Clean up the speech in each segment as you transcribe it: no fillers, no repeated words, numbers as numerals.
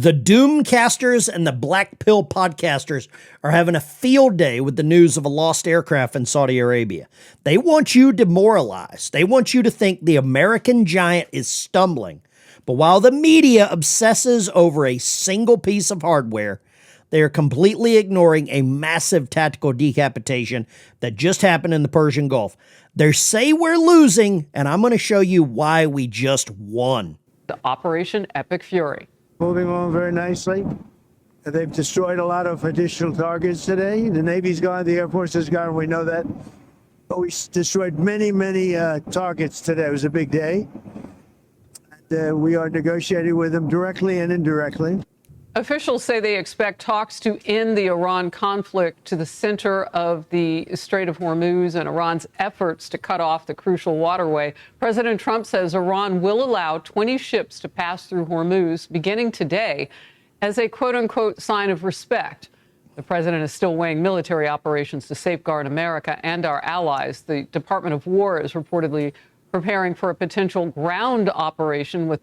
The Doomcasters and the Black Pill podcasters are having a field day with the news of a lost aircraft in Saudi Arabia. They want you demoralized. They want you to think the American giant is stumbling. But while the media obsesses over a single piece of hardware, they are completely ignoring a massive tactical decapitation that just happened in the Persian Gulf. They say we're losing, and I'm going to show you why we just won. The Operation Epic Fury. Moving along very nicely. They've destroyed a lot of additional targets today. The Navy's gone, the Air Force has gone, we know that. But we destroyed many targets today. It was a big day. And, we are negotiating with them directly and indirectly. Officials say they expect talks to end the Iran conflict to the center of the Strait of Hormuz and Iran's efforts to cut off the crucial waterway. President Trump says Iran will allow 20 ships to pass through Hormuz beginning today as a quote-unquote sign of respect. The president is still weighing military operations to safeguard America and our allies. The Department of War is reportedly preparing for a potential ground operation with.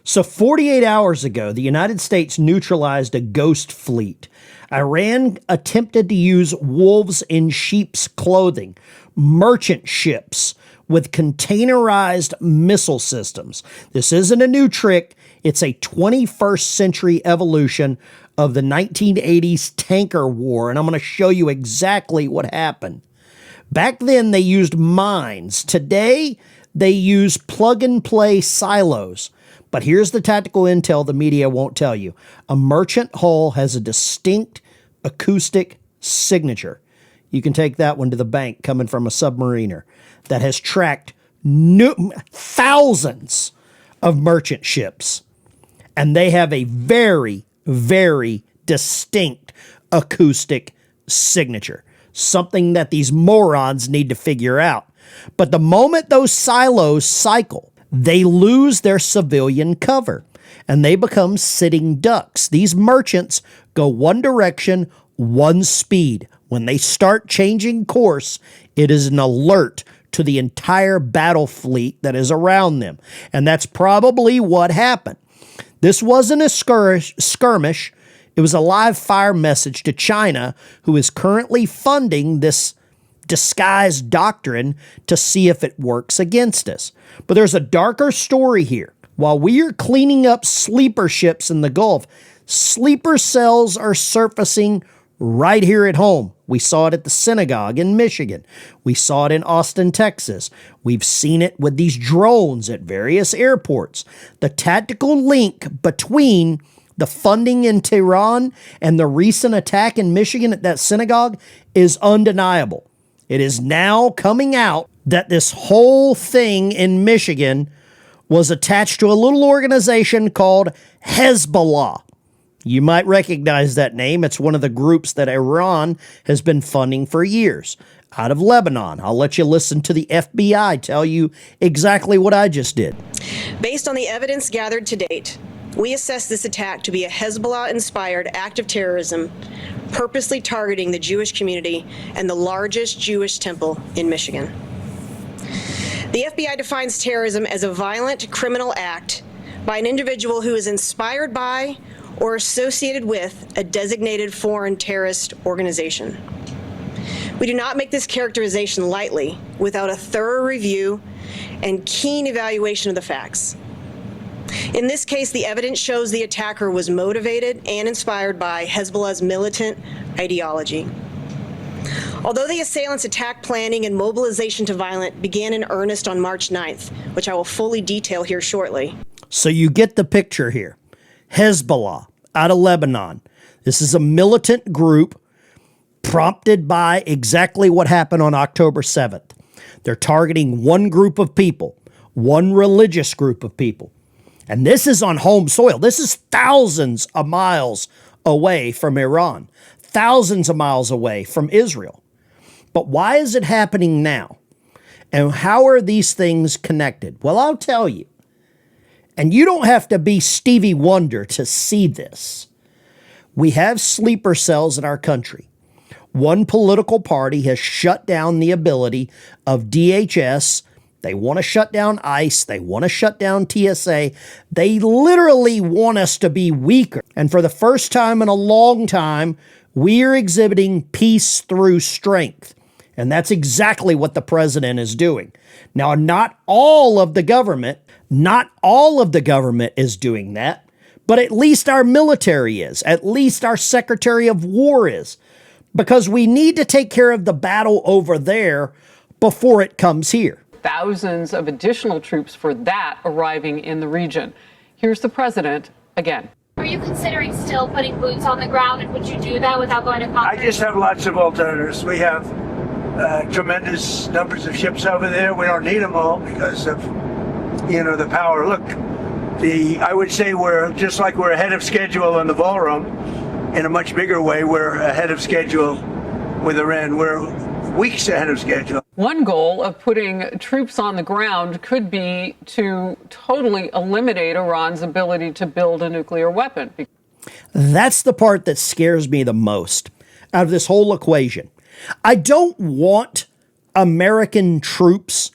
So 48 hours ago, the United States neutralized a ghost fleet. Iran attempted to use wolves in sheep's clothing, merchant ships with containerized missile systems. This isn't a new trick. It's a 21st century evolution of the 1980s tanker war, and I'm going to show you exactly what happened. Back then, they used mines. Today, they use plug-and-play silos. But here's the tactical intel the media won't tell you. A merchant hull has a distinct acoustic signature. You can take that one to the bank coming from a submariner that has tracked thousands of merchant ships. And they have a very, very distinct acoustic signature. Something that these morons need to figure out. But the moment those silos cycle, they lose their civilian cover and they become sitting ducks. These merchants go one direction, one speed. When they start changing course, it is an alert to the entire battle fleet that is around them. And that's probably what happened. This wasn't a skirmish. It was a live fire message to China, who is currently funding this disguised doctrine to see if it works against us. But there's a darker story here. While we are cleaning up sleeper ships in the Gulf, sleeper cells are surfacing right here at home. We saw it at the synagogue in Michigan. We saw it in Austin, Texas. We've seen it with these drones at various airports. The tactical link between the funding in Tehran and the recent attack in Michigan at that synagogue is undeniable. It is now coming out that this whole thing in Michigan was attached to a little organization called Hezbollah. You might recognize that name. It's one of the groups that Iran has been funding for years out of Lebanon. I'll let you listen to the FBI tell you exactly what I just did. Based on the evidence gathered to date, we assess this attack to be a Hezbollah-inspired act of terrorism purposely targeting the Jewish community and the largest Jewish temple in Michigan. The FBI defines terrorism as a violent criminal act by an individual who is inspired by or associated with a designated foreign terrorist organization. We do not make this characterization lightly without a thorough review and keen evaluation of the facts. In this case, the evidence shows the attacker was motivated and inspired by Hezbollah's militant ideology. Although the assailants' attack planning and mobilization to violence began in earnest on March 9th, which I will fully detail here shortly. So you get the picture here. Hezbollah out of Lebanon. This is a militant group prompted by exactly what happened on October 7th. They're targeting one group of people, one religious group of people. And this is on home soil. This is thousands of miles away from Iran, thousands of miles away from Israel. But why is it happening now? And how are these things connected? Well, I'll tell you. And you don't have to be Stevie Wonder to see this. We have sleeper cells in our country. One political party has shut down the ability of DHS They want to shut down ICE. They want to shut down TSA. They literally want us to be weaker. And for the first time in a long time, we are exhibiting peace through strength. And that's exactly what the president is doing. Now, not all of the government is doing that, but at least our military is. At least our Secretary of War is. Because we need to take care of the battle over there before it comes here. Thousands of additional troops for that arriving in the region. Here's the president again. Are you considering still putting boots on the ground, and would you do that without going to Congress? I just have lots of alternatives. We have tremendous numbers of ships over there. We don't need them all because of, the power. Look, I would say we're just like we're ahead of schedule in the ballroom. In a much bigger way, we're ahead of schedule with Iran. We're weeks ahead of schedule. One goal of putting troops on the ground could be to totally eliminate Iran's ability to build a nuclear weapon. That's the part that scares me the most out of this whole equation. I don't want American troops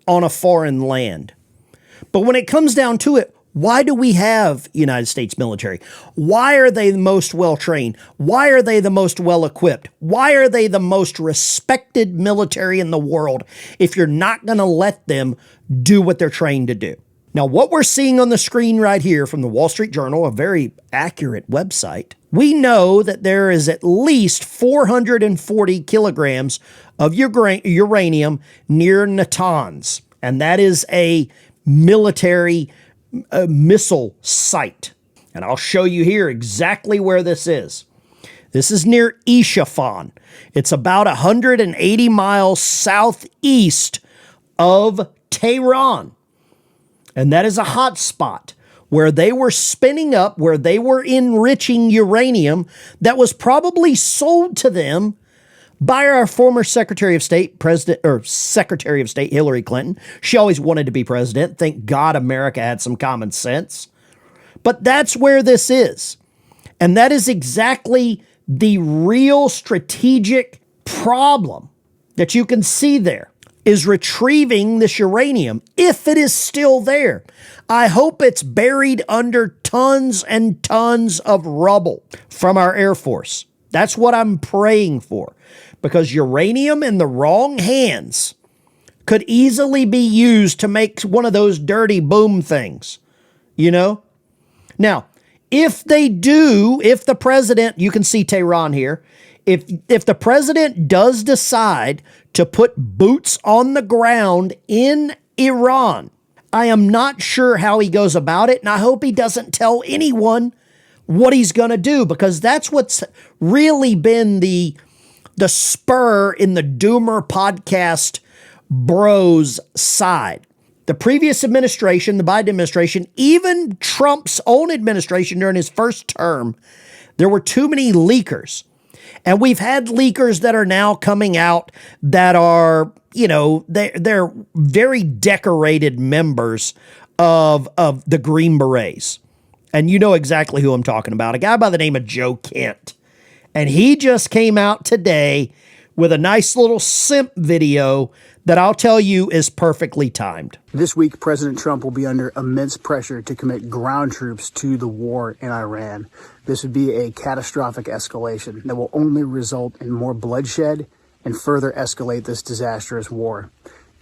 on a foreign land. But when it comes down to it, why do we have United States military? Why are they the most well-trained? Why are they the most well-equipped? Why are they the most respected military in the world if you're not going to let them do what they're trained to do? Now, what we're seeing on the screen right here from the Wall Street Journal, a very accurate website, we know that there is at least 440 kilograms of uranium near Natanz, and that is a military missile site. And I'll show you here exactly where this is. This is near Isfahan. It's about 180 miles southeast of Tehran. And that is a hot spot where they were spinning up, where they were enriching uranium that was probably sold to them by our former Secretary of State, Secretary of State Hillary Clinton. She always wanted to be president. Thank God America had some common sense. But that's where this is. And that is exactly the real strategic problem that you can see there, is retrieving this uranium, if it is still there. I hope it's buried under tons and tons of rubble from our Air Force. That's what I'm praying for. Because uranium in the wrong hands could easily be used to make one of those dirty boom things, Now, if the president, you can see Tehran here, if the president does decide to put boots on the ground in Iran, I am not sure how he goes about it, and I hope he doesn't tell anyone what he's going to do, because that's what's really been the spur in the Doomer podcast bros side. The previous administration, the Biden administration, even Trump's own administration during his first term, there were too many leakers. And we've had leakers that are now coming out that are, they're very decorated members of the Green Berets. And you know exactly who I'm talking about, a guy by the name of Joe Kent. And he just came out today with a nice little simp video that I'll tell you is perfectly timed. This week, President Trump will be under immense pressure to commit ground troops to the war in Iran. This would be a catastrophic escalation that will only result in more bloodshed and further escalate this disastrous war.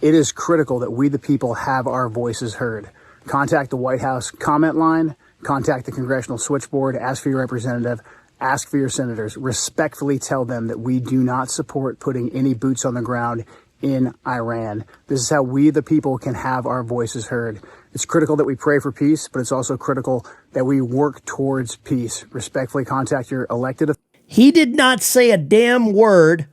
It is critical that we, the people, have our voices heard. Contact the White House comment line, contact the Congressional Switchboard, ask for your representative, ask for your senators. Respectfully tell them that we do not support putting any boots on the ground in Iran. This is how we, the people, can have our voices heard. It's critical that we pray for peace, but it's also critical that we work towards peace. Respectfully contact your elected officials. He did not say a damn word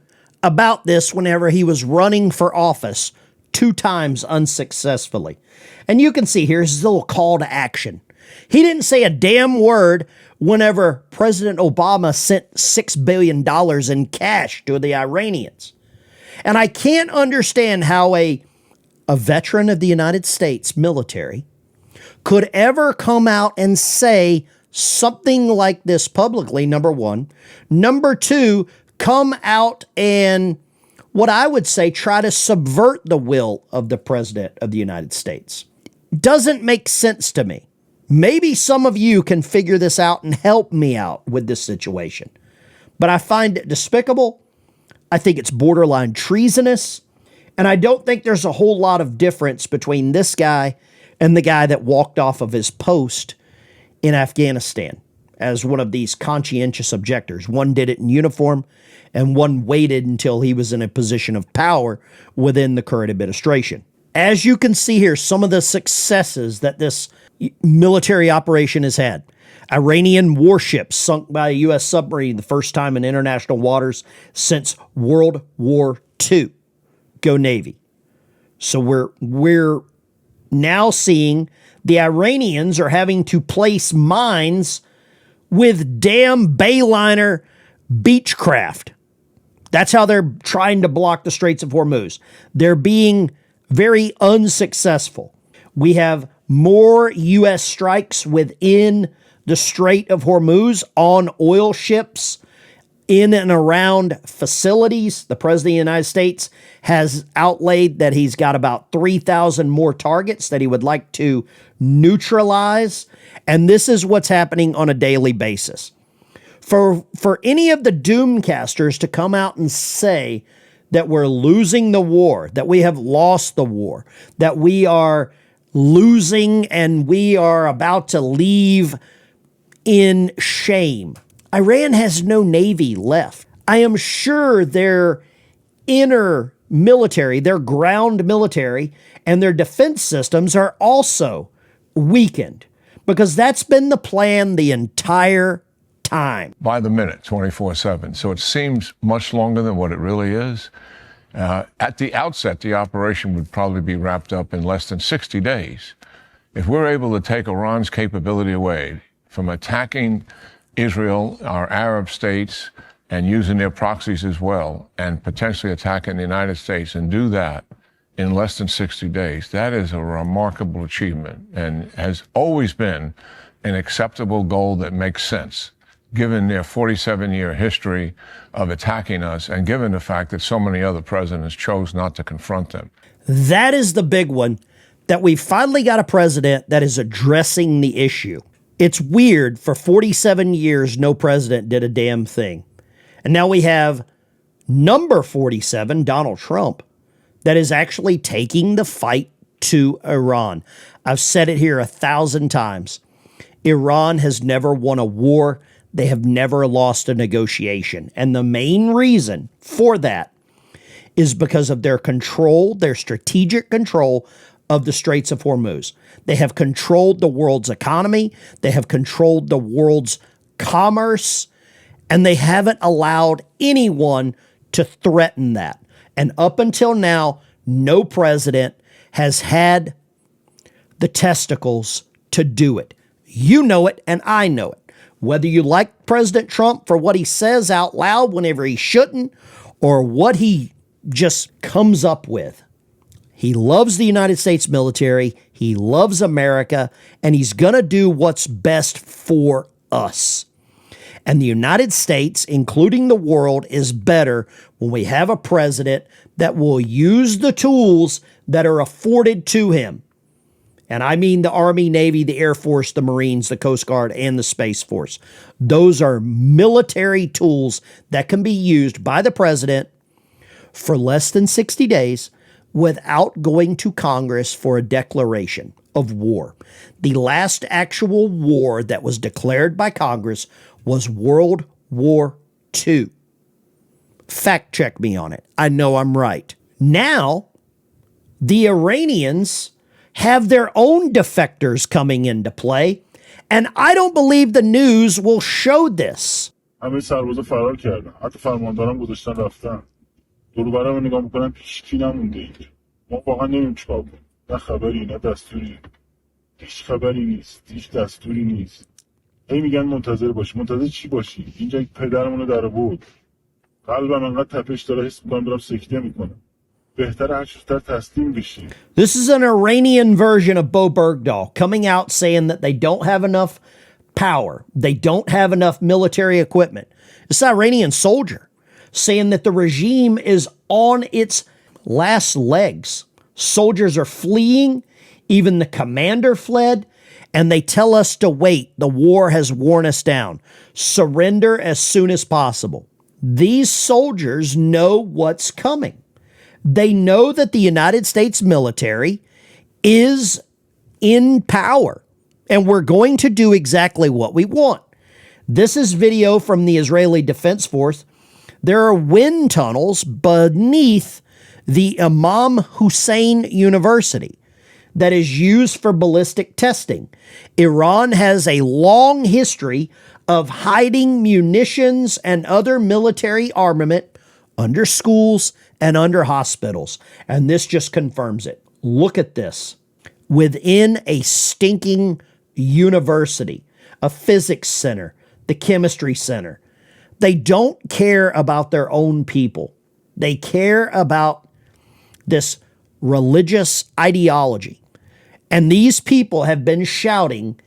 about this whenever he was running for office 2 times unsuccessfully. And you can see here's his little call to action. He didn't say a damn word whenever President Obama sent $6 billion in cash to the Iranians. And I can't understand how a veteran of the United States military could ever come out and say something like this publicly, number one. Number two, come out and what I would say, try to subvert the will of the President of the United States. Doesn't make sense to me. Maybe some of you can figure this out and help me out with this situation. But I find it despicable. I think it's borderline treasonous. And I don't think there's a whole lot of difference between this guy and the guy that walked off of his post in Afghanistan as one of these conscientious objectors. One did it in uniform, and one waited until he was in a position of power within the current administration. As you can see here, some of the successes that this military operation has had. Iranian warships sunk by a U.S. submarine the first time in international waters since World War II. Go Navy. So we're now seeing the Iranians are having to place mines with damn Bayliner Beechcraft. That's how they're trying to block the Straits of Hormuz. They're being very unsuccessful. We have more U.S. strikes within the Strait of Hormuz on oil ships in and around facilities. The President of the United States has outlaid that he's got about 3,000 more targets that he would like to neutralize. And this is what's happening on a daily basis. For any of the Doomcasters to come out and say that we're losing the war, that we have lost the war, that we are losing and we are about to leave in shame. Iran has no navy left. I am sure their inner military, their ground military, and their defense systems are also weakened because that's been the plan the entire time. By the minute, 24/7. So it seems much longer than what it really is. At the outset, the operation would probably be wrapped up in less than 60 days. If we're able to take Iran's capability away from attacking Israel, our Arab states, and using their proxies as well, and potentially attacking the United States, and do that in less than 60 days, that is a remarkable achievement and has always been an acceptable goal that makes sense, given their 47-year history of attacking us and given the fact that so many other presidents chose not to confront them. That is the big one, that we finally got a president that is addressing the issue. It's weird, for 47 years, no president did a damn thing. And now we have number 47, Donald Trump, that is actually taking the fight to Iran. I've said it here 1,000 times. Iran has never won a war. They have never lost a negotiation. And the main reason for that is because of their control, their strategic control of the Straits of Hormuz. They have controlled the world's economy. They have controlled the world's commerce. And they haven't allowed anyone to threaten that. And up until now, no president has had the testicles to do it. You know it, and I know it. Whether you like President Trump for what he says out loud whenever he shouldn't, or what he just comes up with. He loves the United States military, he loves America, and he's going to do what's best for us. And the United States, including the world, is better when we have a president that will use the tools that are afforded to him. And I mean the Army, Navy, the Air Force, the Marines, the Coast Guard, and the Space Force. Those are military tools that can be used by the president for less than 60 days without going to Congress for a declaration of war. The last actual war that was declared by Congress was World War II. Fact check me on it. I know I'm right. Now, the Iranians have their own defectors coming into play, and I don't believe the news will show this. همه سربازا فرار کردن. حتی فرمانداران گذاشتن رفتن. دور برم نگاه میکنم هیچکی نمونده اینجا. ما واقعا نمیدونیم چیکار کنیم. نه خبری نه دستوری. هیچ خبری نیست. هیچ دستوری نیست. هی میگن منتظر باشی. منتظر چی باشی؟ اینجا پدرمون رو در آورد. قلبم انقدر تپش داره حس میکنم دارم سکته میکنم. This is an Iranian version of Bo Bergdahl coming out saying that they don't have enough power. They don't have enough military equipment. This Iranian soldier saying that the regime is on its last legs. Soldiers are fleeing. Even the commander fled. And they tell us to wait. The war has worn us down. Surrender as soon as possible. These soldiers know what's coming. They know that the United States military is in power, and we're going to do exactly what we want. This is video from the Israeli Defense Force. There are wind tunnels beneath the Imam Hussein University that is used for ballistic testing. Iran has a long history of hiding munitions and other military armament under schools and under hospitals. And this just confirms it. Look at this. Within a stinking university, a physics center, the chemistry center, they don't care about their own people. They care about this religious ideology. And these people have been shouting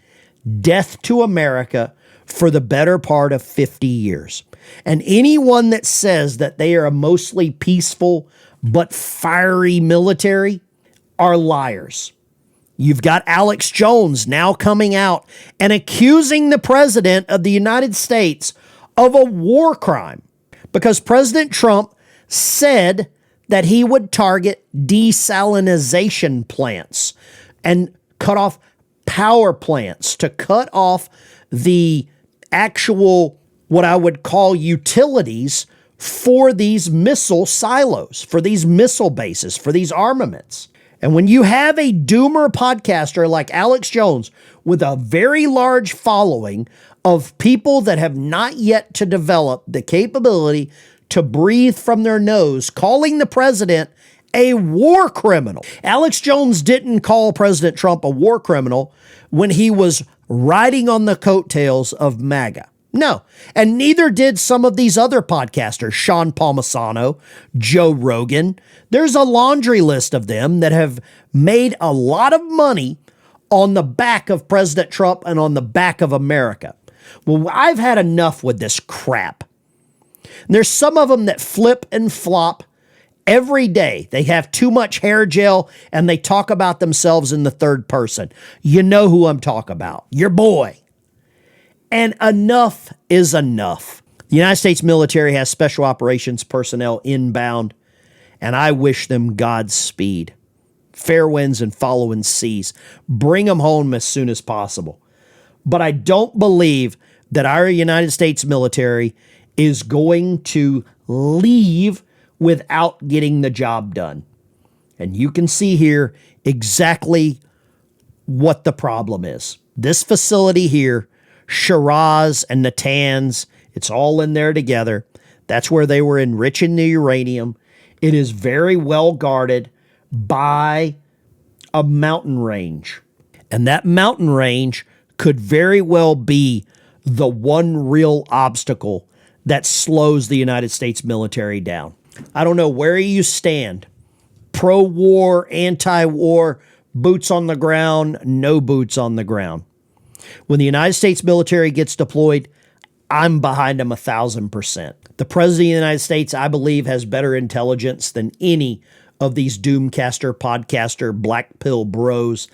death to America for the better part of 50 years. And anyone that says that they are a mostly peaceful but fiery military are liars. You've got Alex Jones now coming out and accusing the president of the United States of a war crime because President Trump said that he would target desalination plants and cut off power plants to cut off the actual, what I would call utilities for these missile silos, for these missile bases, for these armaments. And when you have a doomer podcaster like Alex Jones with a very large following of people that have not yet to develop the capability to breathe from their nose, calling the president a war criminal. Alex Jones didn't call President Trump a war criminal when he was riding on the coattails of MAGA. No, and neither did some of these other podcasters, Sean Palmisano, Joe Rogan. There's a laundry list of them that have made a lot of money on the back of President Trump and on the back of America. Well, I've had enough with this crap. There's some of them that flip and flop every day. They have too much hair gel and they talk about themselves in the third person. You know who I'm talking about. Your boy. And enough is enough. The United States military has special operations personnel inbound, and I wish them Godspeed. Fair winds and following seas. Bring them home as soon as possible. But I don't believe that our United States military is going to leave without getting the job done. And you can see here exactly what the problem is. This facility here, Shiraz and Natanz, it's all in there together. That's where they were enriching the uranium. It is very well guarded by a mountain range. And that mountain range could very well be the one real obstacle that slows the United States military down. I don't know where you stand. Pro-war, anti-war, boots on the ground, no boots on the ground. When the United States military gets deployed, I'm behind them 1,000%. The President of the United States, I believe, has better intelligence than any of these Doomcaster, podcaster, black pill bros,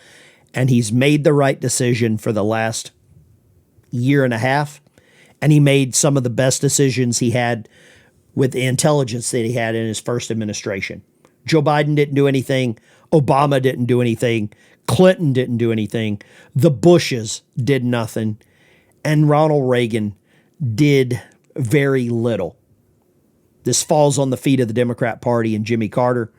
and he's made the right decision for the last year and a half, and he made some of the best decisions he had with the intelligence that he had in his first administration. Joe Biden didn't do anything. Obama didn't do anything. Clinton didn't do anything. The Bushes did nothing. And Ronald Reagan did very little. This falls on the feet of the Democrat Party and Jimmy Carter.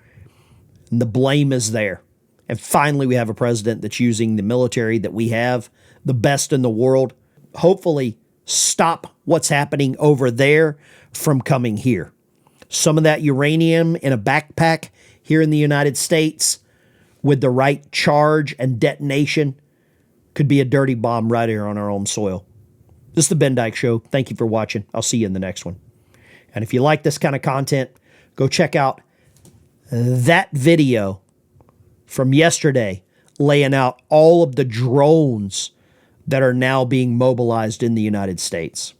And the blame is there. And finally, we have a president that's using the military that we have, the best in the world, hopefully stop what's happening over there from coming here. Some of that uranium in a backpack here in the United States with the right charge and detonation could be a dirty bomb right here on our own soil. This is the Ben Dykes Show. Thank you for watching. I'll see you in the next one. And if you like this kind of content, go check out that video from yesterday laying out all of the drones that are now being mobilized in the United States.